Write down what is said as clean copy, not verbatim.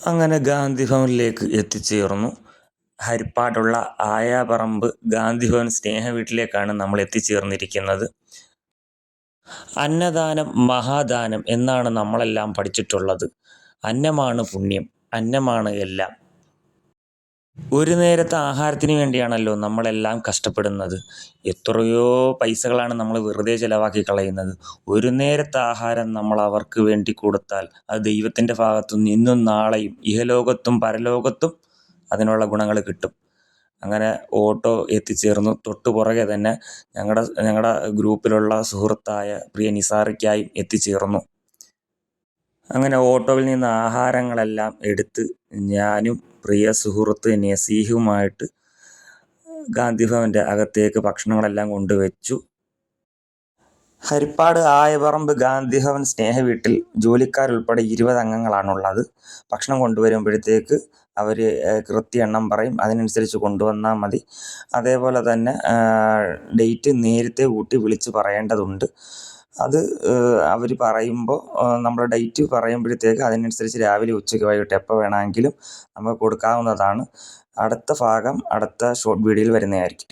അങ്ങനെ ഗാന്ധി ഭവനിലേക്ക് എത്തിച്ചേർന്നു. ഹരിപ്പാടുള്ള ആയാപറമ്പ് ഗാന്ധി ഭവൻ സ്നേഹ വീട്ടിലേക്കാണ് നമ്മൾ എത്തിച്ചേർന്നിരിക്കുന്നത്. അന്നദാനം മഹാദാനം എന്നാണ് നമ്മളെല്ലാം പഠിച്ചിട്ടുള്ളത്. അന്നമാണ് പുണ്യം, അന്നമാണ് എല്ലാം. ഒരു നേരത്തെ ആഹാരത്തിന് വേണ്ടിയാണല്ലോ നമ്മളെല്ലാം കഷ്ടപ്പെടുന്നത്. എത്രയോ പൈസകളാണ് നമ്മൾ വെറുതെ ചിലവാക്കി കളയുന്നത്. ഒരു നേരത്തെ ആഹാരം നമ്മൾ അവർക്ക് വേണ്ടി കൊടുത്താൽ അത് ദൈവത്തിൻ്റെ ഭാഗത്തു നിന്നും നാളെയും ഇഹലോകത്തും പരലോകത്തും അതിനുള്ള ഗുണങ്ങൾ കിട്ടും. അങ്ങനെ ഓട്ടോ എത്തിച്ചേർന്നു. തൊട്ടു പുറകെ തന്നെ ഞങ്ങളുടെ ഗ്രൂപ്പിലുള്ള സുഹൃത്തായ പ്രിയ നിസാറിക്കായും എത്തിച്ചേർന്നു. അങ്ങനെ ഓട്ടോയിൽ നിന്ന് ആഹാരങ്ങളെല്ലാം എടുത്ത് ഞാനും പ്രിയ സുഹൃത്ത് നസീഹുമായിട്ട് ഗാന്ധി ഭവൻ്റെ അകത്തേക്ക് ഭക്ഷണങ്ങളെല്ലാം കൊണ്ടുവച്ചു. ഹരിപ്പാട് ആയപറമ്പ് ഗാന്ധി ഭവൻ സ്നേഹ വീട്ടിൽ ജോലിക്കാരുൾപ്പെടെ 20 അംഗങ്ങളാണുള്ളത്. ഭക്ഷണം കൊണ്ടുവരുമ്പോഴത്തേക്ക് അവർ കൃത്യ എണ്ണം പറയും, അതിനനുസരിച്ച് കൊണ്ടുവന്നാൽ മതി. അതേപോലെ തന്നെ ഡേറ്റ് നേരത്തെ കൂട്ടി വിളിച്ച് പറയേണ്ടതുണ്ട്. അത് അവർ പറയുമ്പോൾ നമ്മൾ ഡേറ്റ് പറയുമ്പോഴത്തേക്ക് അതിനനുസരിച്ച് രാവിലെ ഉച്ചയ്ക്ക് വൈകിട്ട് എപ്പോൾ വേണമെങ്കിലും നമുക്ക് കൊടുക്കാവുന്നതാണ്. അടുത്ത ഭാഗം അടുത്ത ഷോർട്ട് വീഡിയോയിൽ വരുന്നതായിരിക്കും.